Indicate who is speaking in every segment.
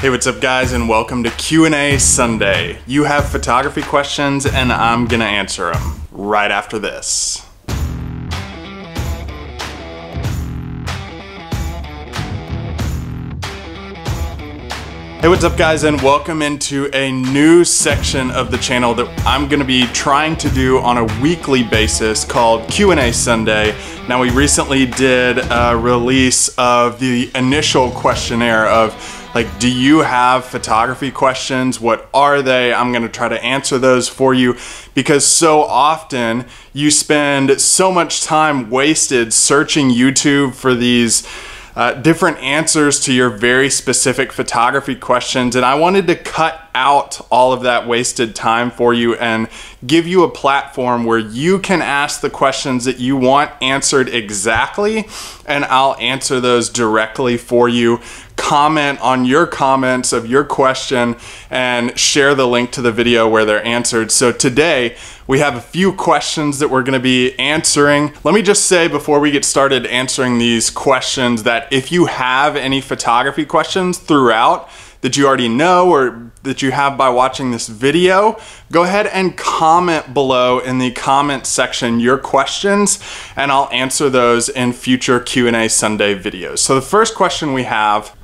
Speaker 1: Hey, what's up guys, and welcome to Q&A Sunday. You have photography questions and I'm gonna answer them right after this. Hey, what's up guys, and welcome into a new section of the channel that I'm gonna be trying to do on a weekly basis called Q&A Sunday. Now, we recently did a release of the initial questionnaire of like, do you have photography questions? What are they? I'm gonna try to answer those for you because so often you spend so much time wasted searching YouTube for these different answers to your very specific photography questions, and I wanted to cut out all of that wasted time for you and give you a platform where you can ask the questions that you want answered exactly, and I'll answer those directly for you. Comment on your comments of your question and share the link to the video where they're answered. So today we have a few questions that we're going to be answering. Let me just say before we get started answering these questions that if you have any photography questions throughout that you already know or that you have by watching this video, go ahead and comment below in the comment section your questions and I'll answer those in future Q&A Sunday videos. So the first question we have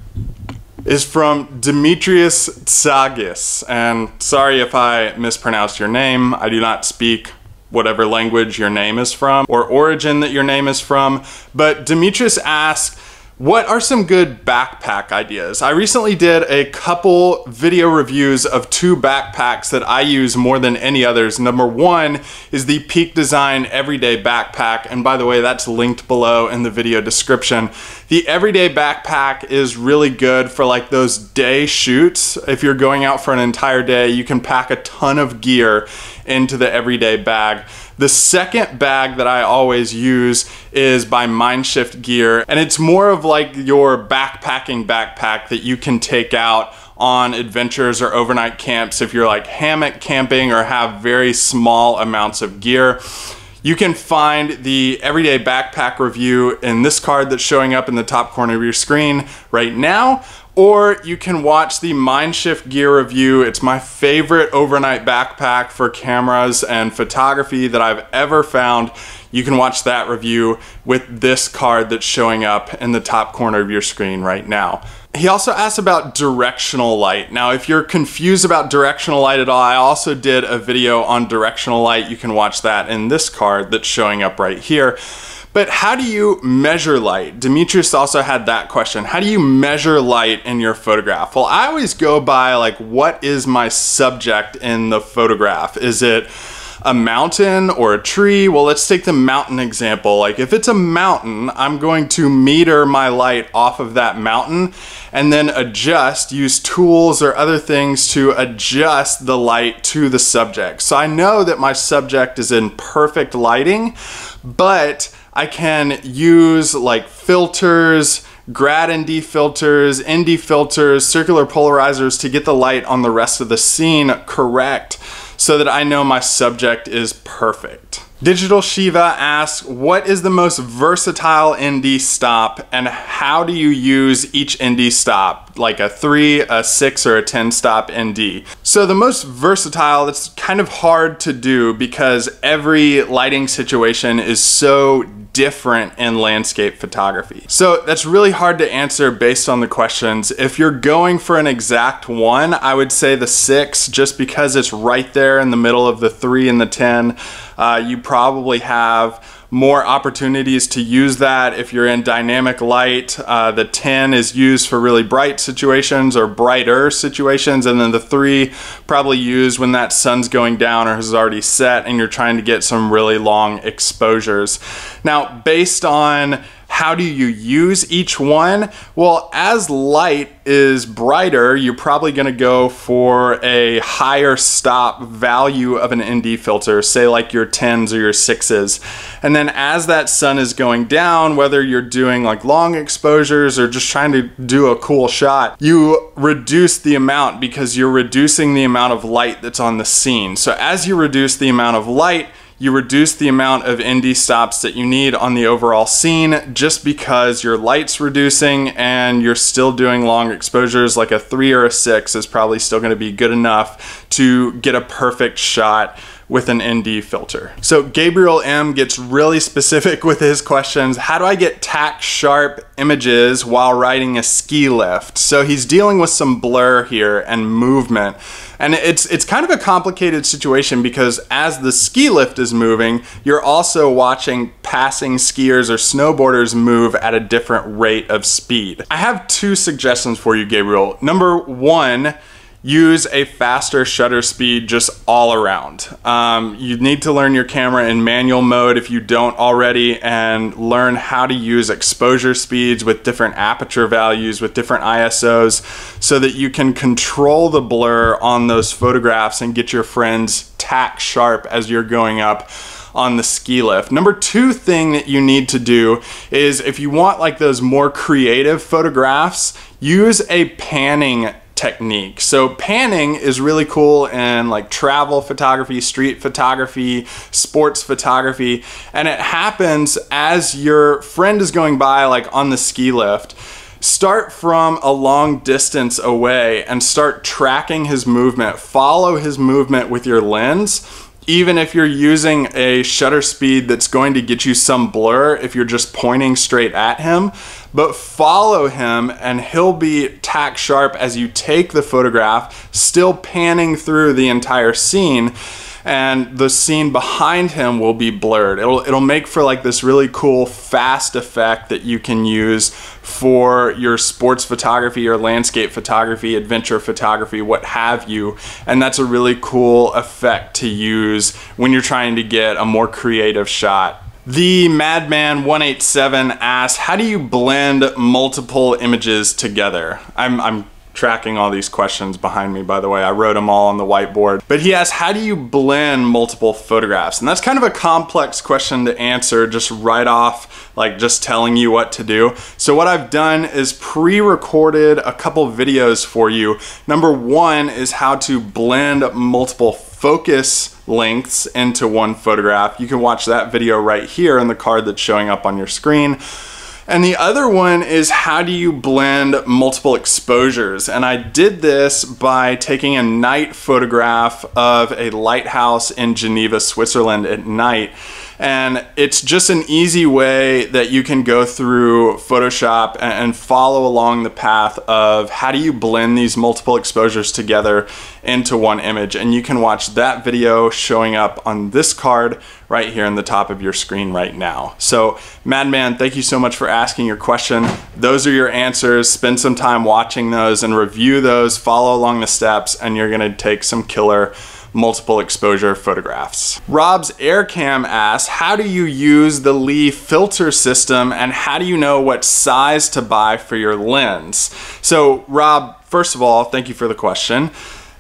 Speaker 1: is from Demetrius Tsagis, and sorry if I mispronounced your name. I do not speak whatever language your name is from or origin that your name is from, but Demetrius asks, what are some good backpack ideas? I recently did a couple video reviews of two backpacks that I use more than any others. Number one is the Peak Design Everyday Backpack, and by the way, that's linked below in the video description. The Everyday Backpack is really good for like those day shoots. If you're going out for an entire day, you can pack a ton of gear into the Everyday bag. The second bag that I always use is by Mindshift Gear, and it's more of like your backpacking backpack that you can take out on adventures or overnight camps if you're like hammock camping or have very small amounts of gear. You can find the Everyday Backpack review in this card that's showing up in the top corner of your screen right now, or you can watch the Mindshift Gear review. It's my favorite overnight backpack for cameras and photography that I've ever found. You can watch that review with this card that's showing up in the top corner of your screen right now. He also asked about directional light. Now, if you're confused about directional light at all, I also did a video on directional light. You can watch that in this card that's showing up right here. But how do you measure light? Demetrius also had that question. How do you measure light in your photograph? Well, I always go by like, what is my subject in the photograph? Is it a mountain or a tree? Well, let's take the mountain example. Like if it's a mountain, I'm going to meter my light off of that mountain and then use tools or other things to adjust the light to the subject. So I know that my subject is in perfect lighting, but I can use like filters, grad ND filters, ND filters, circular polarizers to get the light on the rest of the scene correct so that I know my subject is perfect. Digital Shiva asks, what is the most versatile ND stop and how do you use each ND stop? Like a 3, a 6, or a 10 stop ND. So the most versatile, it's kind of hard to do because every lighting situation is so different in landscape photography. So that's really hard to answer based on the questions. If you're going for an exact one, I would say the 6, just because it's right there in the middle of the 3 and the 10. You probably have more opportunities to use that if you're in dynamic light. The 10 is used for really bright situations or brighter situations, and then the 3 probably used when that sun's going down or has already set and you're trying to get some really long exposures. Now, based on how do you use each one? Well, as light is brighter, you're probably gonna go for a higher stop value of an ND filter, say like your 10s or your 6s. And then as that sun is going down, whether you're doing like long exposures or just trying to do a cool shot, you reduce the amount because you're reducing the amount of light that's on the scene. So as you reduce the amount of light, you reduce the amount of ND stops that you need on the overall scene just because your light's reducing and you're still doing long exposures. Like a 3 or a 6 is probably still going to be good enough to get a perfect shot with an ND filter. So Gabriel M gets really specific with his questions. How do I get tack sharp images while riding a ski lift? So he's dealing with some blur here and movement. And it's kind of a complicated situation because as the ski lift is moving, you're also watching passing skiers or snowboarders move at a different rate of speed. I have 2 suggestions for you, Gabriel. Number 1, use a faster shutter speed just all around. You need to learn your camera in manual mode if you don't already, and learn how to use exposure speeds with different aperture values, with different ISOs, so that you can control the blur on those photographs and get your friends tack sharp as you're going up on the ski lift. Number 2 thing that you need to do is, if you want like those more creative photographs, use a panning technique. So panning is really cool in like travel photography, street photography, sports photography, and it happens as your friend is going by, like on the ski lift. Start from a long distance away and start tracking his movement. Follow his movement with your lens. Even if you're using a shutter speed that's going to get you some blur if you're just pointing straight at him, but follow him and he'll be tack sharp as you take the photograph, still panning through the entire scene, and the scene behind him will be blurred. It'll make for like this really cool fast effect that you can use for your sports photography or landscape photography, adventure photography, what have you. And that's a really cool effect to use when you're trying to get a more creative shot. The Madman187 asks, how do you blend multiple images together? I'm tracking all these questions behind me, by the way. I wrote them all on the whiteboard. But he asks, how do you blend multiple photographs? And that's kind of a complex question to answer just right off, like just telling you what to do. So what I've done is pre-recorded a couple videos for you. Number 1 is how to blend multiple focus lengths into one photograph. You can watch that video right here in the card that's showing up on your screen. And the other one is how do you blend multiple exposures? And I did this by taking a night photograph of a lighthouse in Geneva, Switzerland at night. And it's just an easy way that you can go through Photoshop and follow along the path of how do you blend these multiple exposures together into one image. And you can watch that video showing up on this card right here in the top of your screen right now. So Madman, thank you so much for asking your question. Those are your answers. Spend some time watching those and review those, follow along the steps, and you're gonna take some killer multiple exposure photographs. Rob's Aircam asks, how do you use the Lee filter system and how do you know what size to buy for your lens? So Rob, first of all, thank you for the question.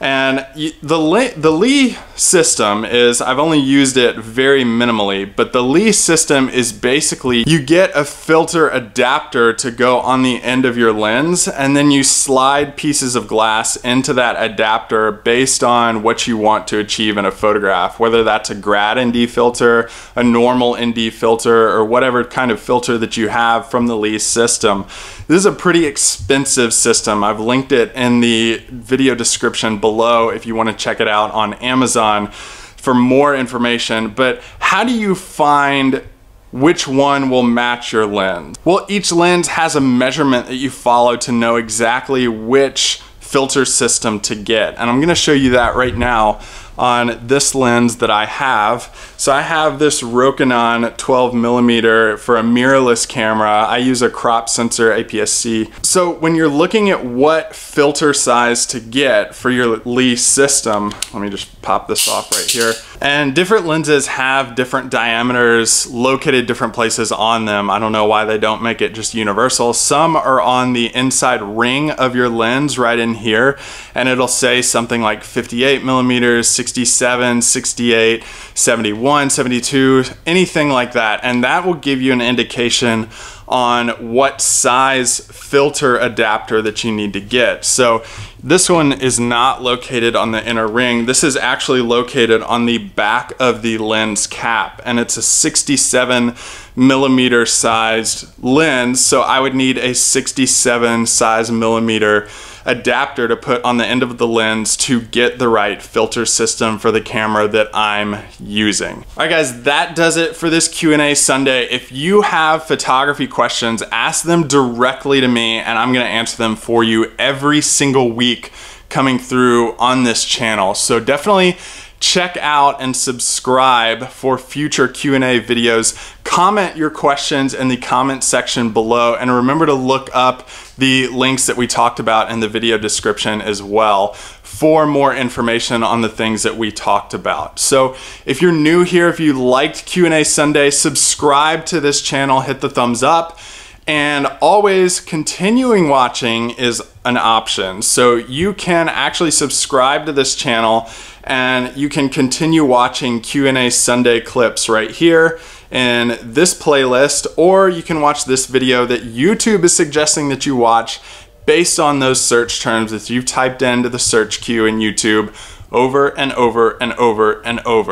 Speaker 1: And the Lee system is, I've only used it very minimally, but the Lee system is basically, you get a filter adapter to go on the end of your lens, and then you slide pieces of glass into that adapter based on what you want to achieve in a photograph, whether that's a grad ND filter, a normal ND filter, or whatever kind of filter that you have from the Lee system. This is a pretty expensive system. I've linked it in the video description below if you want to check it out on Amazon for more information. But how do you find which one will match your lens? Well, each lens has a measurement that you follow to know exactly which filter system to get. And I'm going to show you that right now on this lens that I have. So I have this Rokinon 12mm for a mirrorless camera. I use a crop sensor APS-C. So when you're looking at what filter size to get for your Lee system, let me just pop this off right here. And different lenses have different diameters located different places on them. I don't know why they don't make it just universal. Some are on the inside ring of your lens right in here, and it'll say something like 58mm, 67, 68, 71, 72, anything like that. And that will give you an indication on what size filter adapter that you need to get. So this one is not located on the inner ring. This is actually located on the back of the lens cap, and it's a 67 millimeter sized lens. So I would need a 67 size millimeter adapter to put on the end of the lens to get the right filter system for the camera that I'm using. All right guys, that does it for this Q&A Sunday. If you have photography questions, ask them directly to me and I'm gonna answer them for you every single week coming through on this channel. So definitely check out and subscribe for future Q&A videos. Comment your questions in the comment section below, and remember to look up the links that we talked about in the video description as well for more information on the things that we talked about. So if you're new here, if you liked Q&A Sunday, subscribe to this channel, hit the thumbs up. And always continuing watching is an option. So you can actually subscribe to this channel and you can continue watching Q&A Sunday clips right here in this playlist, or you can watch this video that YouTube is suggesting that you watch based on those search terms that you've typed into the search queue in YouTube over and over and over and over.